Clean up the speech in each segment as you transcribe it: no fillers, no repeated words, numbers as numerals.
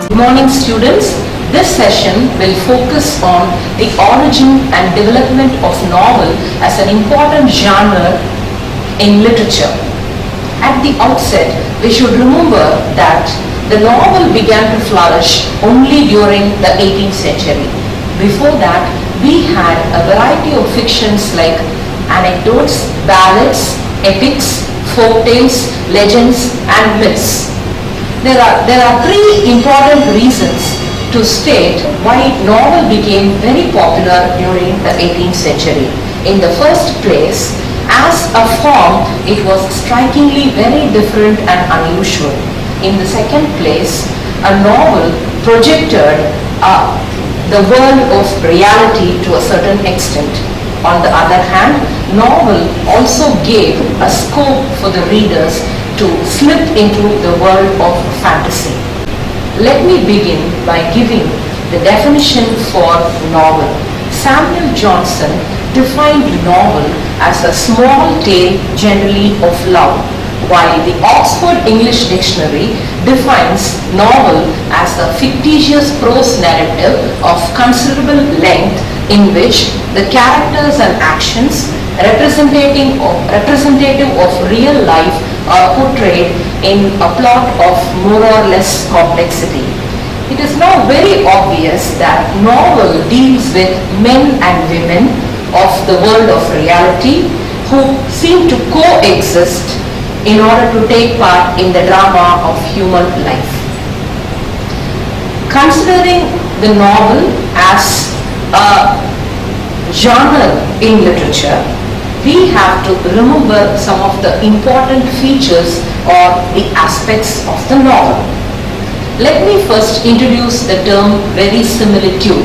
Good morning, students. This session will focus on the origin and development of novel as an important genre in literature. At the outset, we should remember that the novel began to flourish only during the 18th century. Before that, we had a variety of fictions like anecdotes, ballads, epics, folk tales, legends, and myths. There are three important reasons to state why novel became very popular during the 18th century. In the first place, as a form, it was strikingly very different and unusual. In the second place, a novel projected the world of reality to a certain extent. On the other hand, novel also gave a scope for the readers to slip into the world of fantasy. Let me begin by giving the definition for novel. Samuel Johnson defined novel as a small tale generally of love, while the Oxford English Dictionary defines novel as a fictitious prose narrative of considerable length in which the characters and actions representative of real life are portrayed in a plot of more or less complexity. It is now very obvious that novel deals with men and women of the world of reality who seem to coexist in order to take part in the drama of human life. Considering the novel as a genre in literature, we have to remember some of the important features or the aspects of the novel. Let me first introduce the term verisimilitude.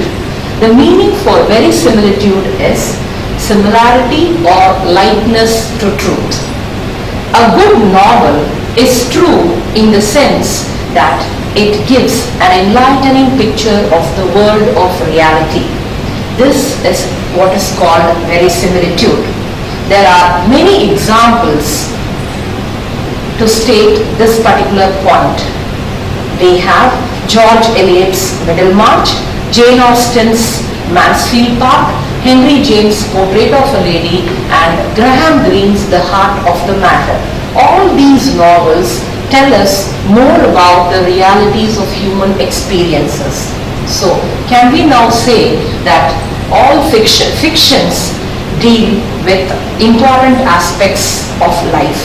The meaning for verisimilitude is similarity or likeness to truth. A good novel is true in the sense that it gives an enlightening picture of the world of reality. This is what is called verisimilitude. There are many examples to state this particular point. We have George Eliot's Middlemarch, Jane Austen's Mansfield Park, Henry James' Portrait of a Lady, and Graham Greene's The Heart of the Matter. All these novels tell us more about the realities of human experiences. So, can we now say that all fictions deal with important aspects of life?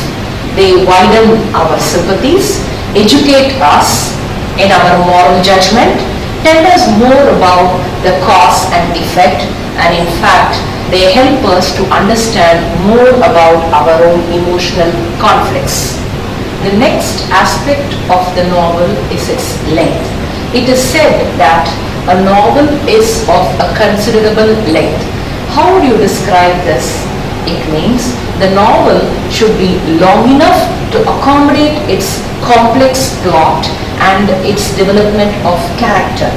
They widen our sympathies, educate us in our moral judgment, tell us more about the cause and effect, and in fact, they help us to understand more about our own emotional conflicts. The next aspect of the novel is its length. It is said that a novel is of a considerable length. How would you describe this? It means the novel should be long enough to accommodate its complex plot and its development of character.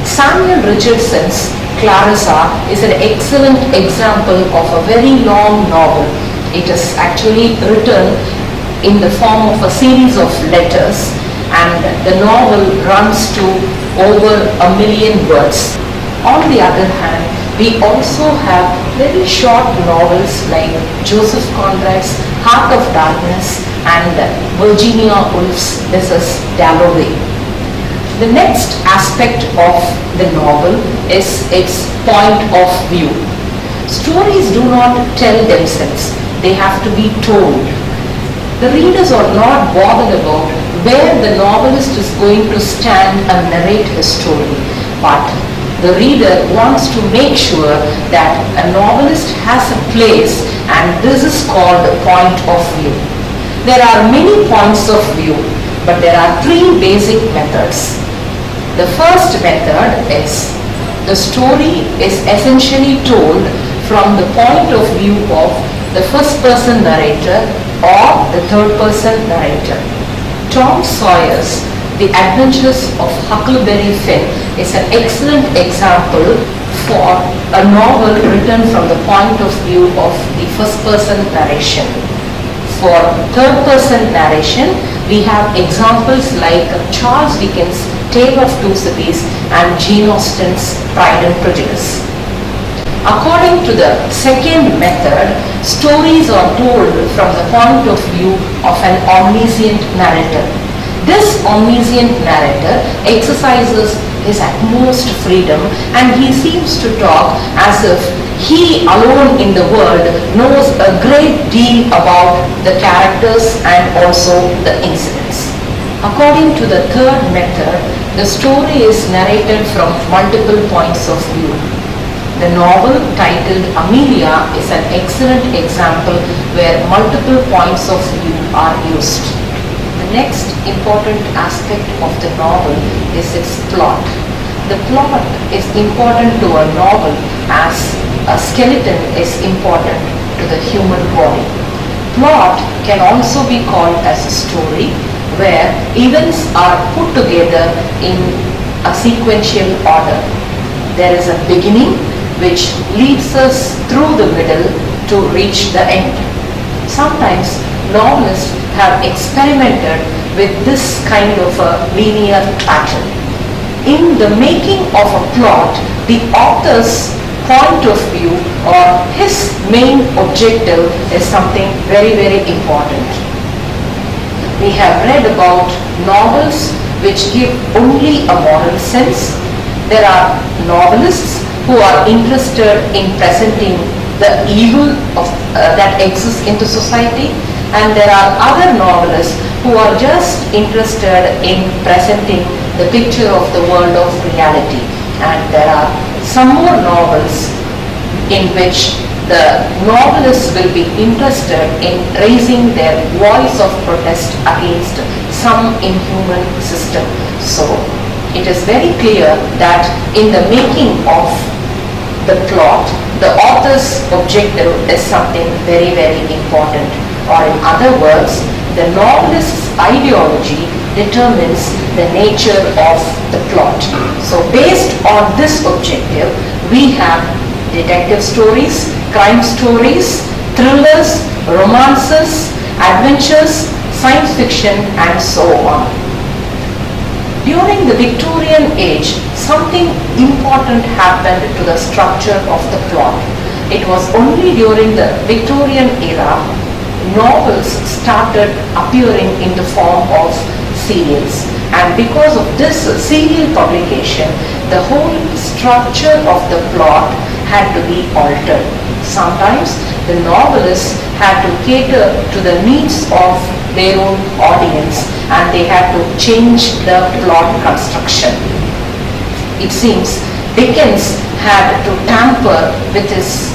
Samuel Richardson's Clarissa is an excellent example of a very long novel. It is actually written in the form of a series of letters, and the novel runs to over 1 million words. On the other hand, we also have very short novels like Joseph Conrad's Heart of Darkness and Virginia Woolf's Mrs. Dalloway. The next aspect of the novel is its point of view. Stories do not tell themselves, they have to be told. The readers are not bothered about where the novelist is going to stand and narrate his story, but the reader wants to make sure that a novelist has a place, and this is called the point of view. There are many points of view, but there are three basic methods. The first method is the story is essentially told from the point of view of the first person narrator or the third person narrator. Tom Sawyer's The Adventures of Huckleberry Finn is an excellent example for a novel written from the point of view of the first person narration. For third person narration, we have examples like Charles Dickens' Tale of Two Cities and Jane Austen's Pride and Prejudice. According to the second method, stories are told from the point of view of an omniscient narrator. This omniscient narrator exercises his utmost freedom, and he seems to talk as if he alone in the world knows a great deal about the characters and also the incidents. According to the third method, the story is narrated from multiple points of view. The novel titled Amelia is an excellent example where multiple points of view are used. The next important aspect of the novel is its plot. The plot is important to a novel as a skeleton is important to the human body. Plot can also be called as a story where events are put together in a sequential order. There is a beginning which leads us through the middle to reach the end. Sometimes novelists have experimented with this kind of a linear pattern. In the making of a plot, the author's point of view or his main objective is something very, very important. We have read about novels which give only a moral sense. There are novelists who are interested in presenting the evil that exists in the society, and there are other novelists who are just interested in presenting the picture of the world of reality. And there are some more novels in which the novelists will be interested in raising their voice of protest against some inhuman system. So it is very clear that in the making of the plot, the author's objective is something very, very important. Or in other words, the novelist's ideology determines the nature of the plot. So based on this objective, we have detective stories, crime stories, thrillers, romances, adventures, science fiction, and so on. During the Victorian age, something important happened to the structure of the plot. It was only during the Victorian era novels started appearing in the form of serials, and because of this serial publication, the whole structure of the plot had to be altered. Sometimes the novelists had to cater to the needs of their own audience, and they had to change the plot construction. It seems Dickens had to tamper with his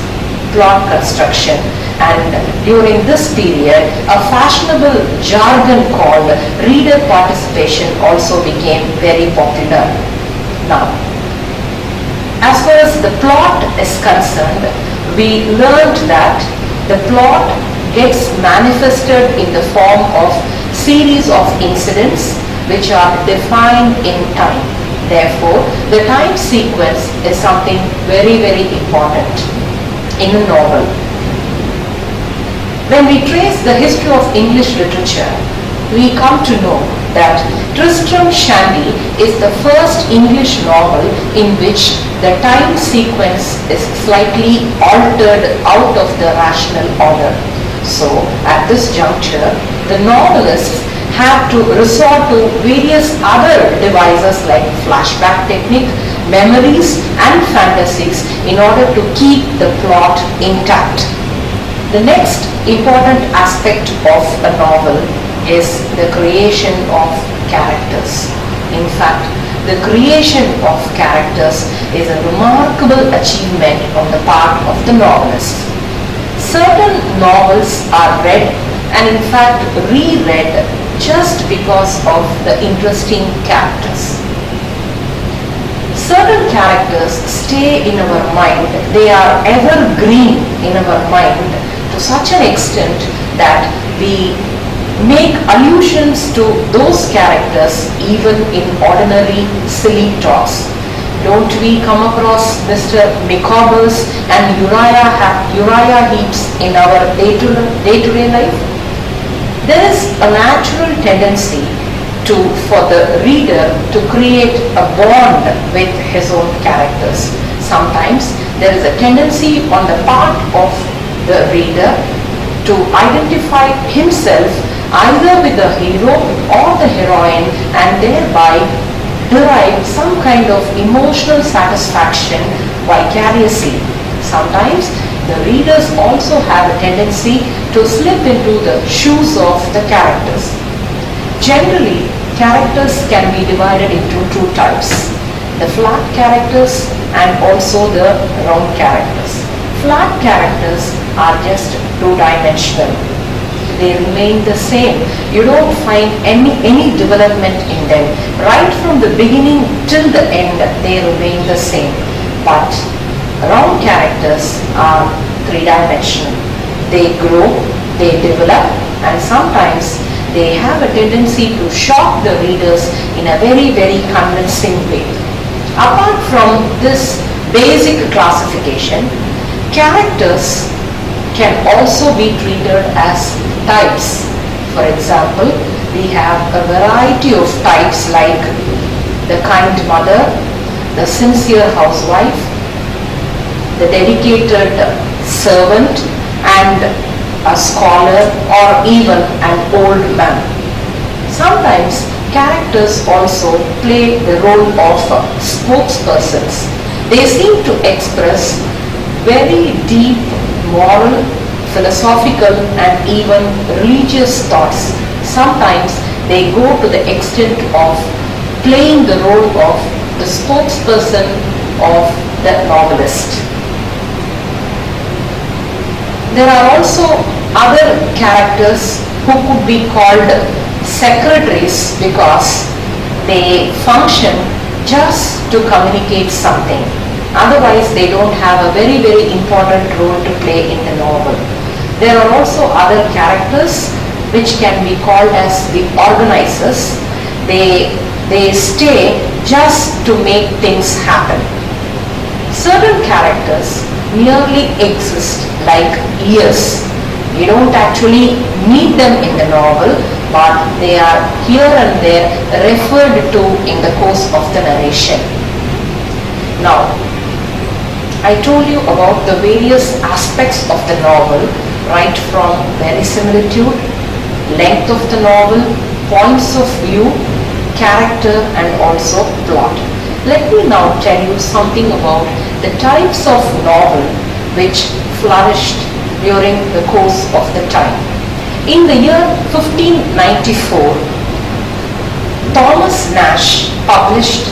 plot construction, and during this period a fashionable jargon called reader participation also became very popular. Now, as far as the plot is concerned, we learned that the plot gets manifested in the form of series of incidents which are defined in time. Therefore, the time sequence is something very, very important in a novel. When we trace the history of English literature, we come to know that Tristram Shandy is the first English novel in which the time sequence is slightly altered out of the rational order. So, at this juncture, the novelists have to resort to various other devices like flashback technique, memories, and fantasies in order to keep the plot intact. The next important aspect of a novel is the creation of characters. In fact, the creation of characters is a remarkable achievement on the part of the novelist. Certain novels are read and in fact reread just because of the interesting characters. Certain characters stay in our mind, they are evergreen in our mind to such an extent that we make allusions to those characters even in ordinary silly talks. Don't we come across Mr. Micawber's and Uriah Heep's in our day-to-day life? There is a natural tendency for the reader to create a bond with his own characters. Sometimes there is a tendency on the part of the reader to identify himself either with the hero or the heroine and thereby derive some kind of emotional satisfaction vicariously. Sometimes the readers also have a tendency to slip into the shoes of the characters. Generally, characters can be divided into two types, the flat characters and also the round characters. Flat characters are just two-dimensional. They remain the same. You don't find any development in them. Right from the beginning till the end, they remain the same. But round characters are three-dimensional. They grow, they develop, and sometimes they have a tendency to shock the readers in a very, very convincing way. Apart from this basic classification, characters can also be treated as types. For example, we have a variety of types like the kind mother, the sincere housewife, the dedicated servant, and a scholar or even an old man. Sometimes characters also play the role of spokespersons. They seem to express very deep moral, philosophical and even religious thoughts. Sometimes they go to the extent of playing the role of the spokesperson of the novelist. There are also other characters who could be called secretaries because they function just to communicate something. Otherwise, they don't have a very, very important role to play in the novel. There are also other characters which can be called as the organizers. They stay just to make things happen. Certain characters merely exist like ears. You don't actually meet them in the novel, but they are here and there referred to in the course of the narration. Now, I told you about the various aspects of the novel, right from verisimilitude, length of the novel, points of view, character and also plot. Let me now tell you something about the types of novel which flourished during the course of the time. In the year 1594, Thomas Nash published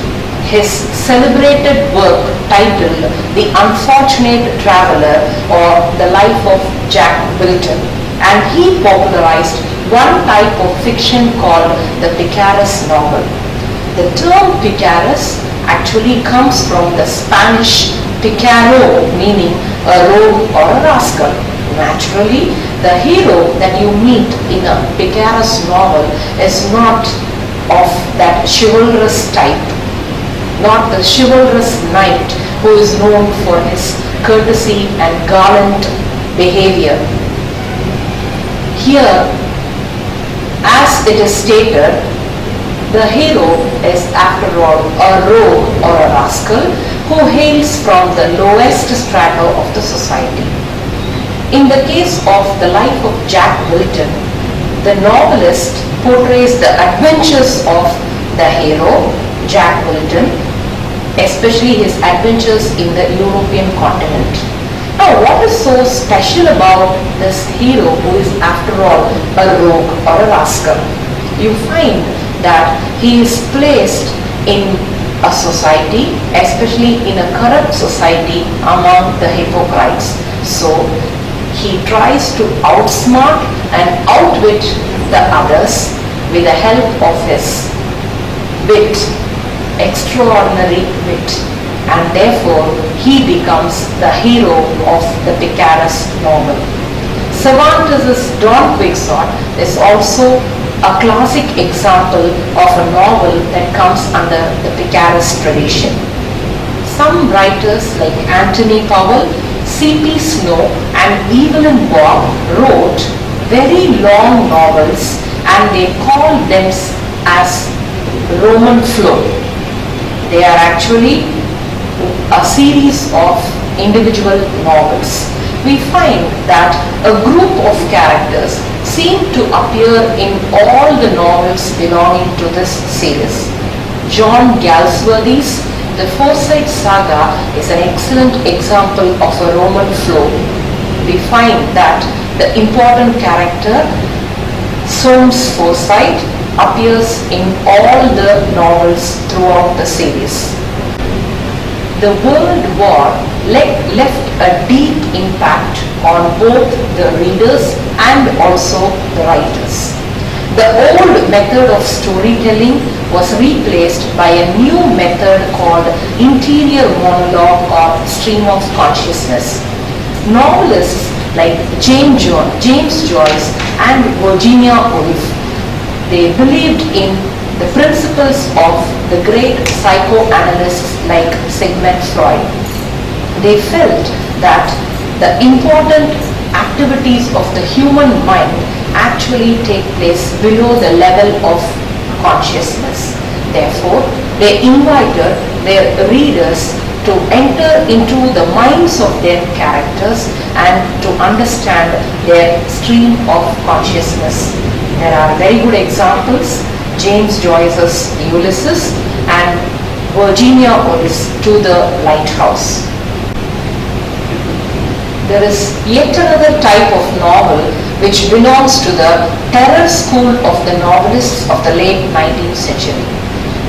his celebrated work titled The Unfortunate Traveller or The Life of Jack Wilton, and he popularized one type of fiction called the picaresque novel. The term picaresque actually comes from the Spanish picaro, meaning a rogue or a rascal. Naturally, the hero that you meet in a picaresque novel is not of that chivalrous type, not the chivalrous knight who is known for his courtesy and gallant behavior. Here, as it is stated, the hero is after all a rogue or a rascal who hails from the lowest strata of the society. In the case of the life of Jack Wilton, the novelist portrays the adventures of the hero, Jack Wilton, especially his adventures in the European continent. Now, what is so special about this hero who is after all a rogue or a rascal? You find that he is placed in a society, especially in a corrupt society among the hypocrites. So, he tries to outsmart and outwit the others with the help of his wit, extraordinary wit, and therefore he becomes the hero of the picaresque novel. Cervantes' Don Quixote is also a classic example of a novel that comes under the picaresque tradition. Some writers like Anthony Powell, C.P. Snow and Evelyn Waugh wrote very long novels, and they call them as Roman flow. They are actually a series of individual novels. We find that a group of characters seem to appear in all the novels belonging to this series. John Galsworthy's The Forsyte Saga is an excellent example of a Roman flow. We find that the important character, Soames Forsyte, appears in all the novels throughout the series. The World War left a deep impact on both the readers and also the writers. The old method of storytelling was replaced by a new method called interior monologue or stream of consciousness. Novelists like James Joyce and Virginia Woolf, they believed in the principles of the great psychoanalysts like Sigmund Freud. They felt that the important activities of the human mind actually take place below the level of consciousness. Therefore, they invited their readers to enter into the minds of their characters and to understand their stream of consciousness. There are very good examples: James Joyce's Ulysses and Virginia Woolf's To the Lighthouse. There is yet another type of novel which belongs to the terror school of the novelists of the late 19th century.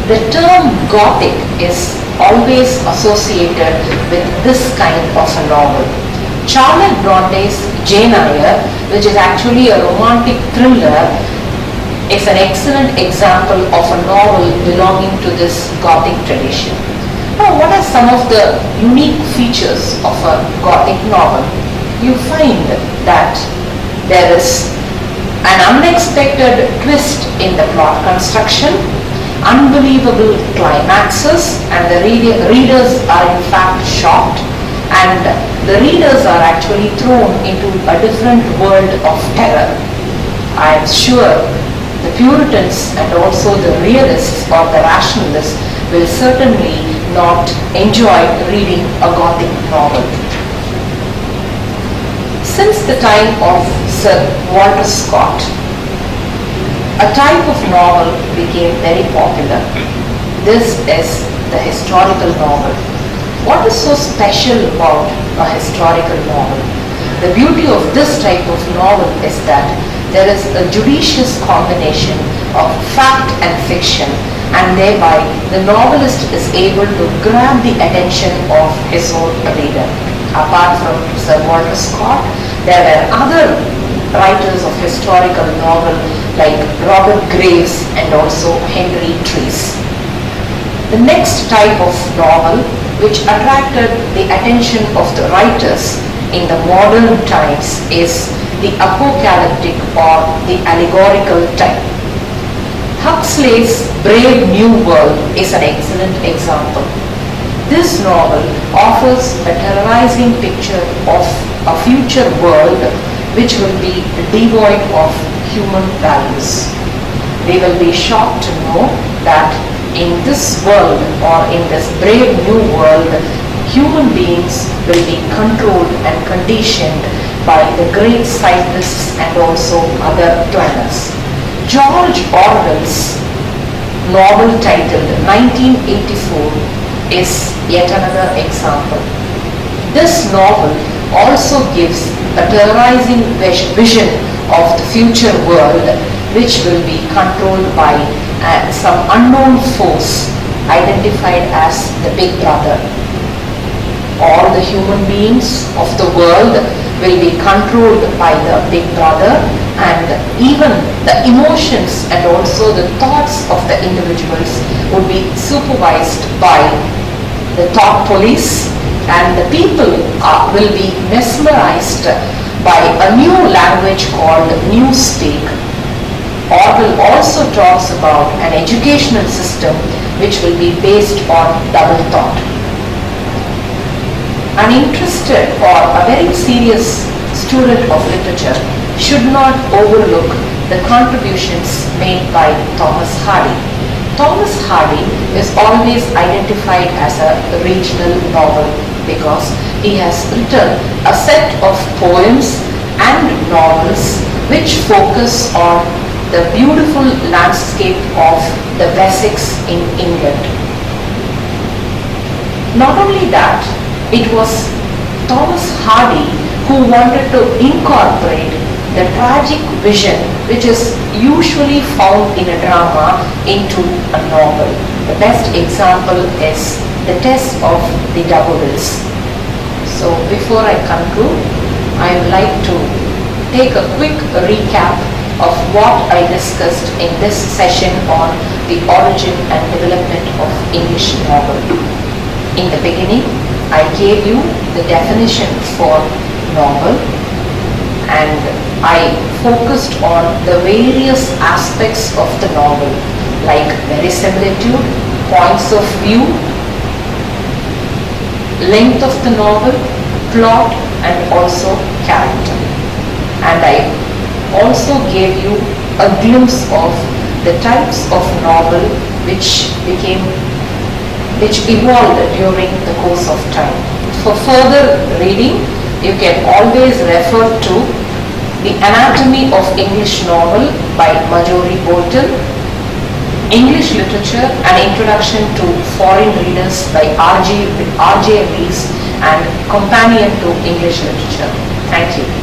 The term Gothic is always associated with this kind of a novel. Charlotte Bronte's Jane Eyre, which is actually a romantic thriller, is an excellent example of a novel belonging to this Gothic tradition. Now, what are some of the unique features of a Gothic novel? You find that there is an unexpected twist in the plot construction, unbelievable climaxes, and the readers are in fact shocked, and the readers are actually thrown into a different world of terror. I am sure the Puritans and also the realists or the rationalists will certainly not enjoy reading a Gothic novel. Since the time of Sir Walter Scott, a type of novel became very popular. This is the historical novel. What is so special about a historical novel? The beauty of this type of novel is that there is a judicious combination of fact and fiction, and thereby the novelist is able to grab the attention of his own reader. Apart from Sir Walter Scott, there were other writers of historical novel like Robert Graves and also Henry Treece. The next type of novel which attracted the attention of the writers in the modern times is the apocalyptic or the allegorical type. Huxley's Brave New World is an excellent example. This novel offers a terrorizing picture of a future world which will be devoid of human values. We will be shocked to know that in this world or in this brave new world, human beings will be controlled and conditioned by the great scientists and also other planners. George Orwell's novel titled 1984 is yet another example. This novel also gives a terrorizing vision of the future world which will be controlled by some unknown force identified as the Big Brother. All the human beings of the world will be controlled by the Big Brother, and even the emotions and also the thoughts of the individuals would be supervised by the thought police, and the people will be mesmerized by a new language called Newspeak. Orwell also talks about an educational system which will be based on double thought. An interested or a very serious student of literature should not overlook the contributions made by Thomas Hardy. Thomas Hardy is always identified as a regional novel because he has written a set of poems and novels which focus on the beautiful landscape of the Wessex in England. Not only that, it was Thomas Hardy who wanted to incorporate the tragic vision which is usually found in a drama into a novel. The best example is The Test of the Daffodils. So before I conclude, I would like to take a quick recap of what I discussed in this session on the origin and development of English novel. In the beginning, I gave you the definition for novel, and I focused on the various aspects of the novel like verisimilitude, points of view, length of the novel, plot, and also character. And I also gave you a glimpse of the types of novel which evolved during the course of time. For further reading, you can always refer to The Anatomy of English Novel by Marjorie Bolton, English Literature, An Introduction to Foreign Readers by R.J. Rees, and Companion to English Literature. Thank you.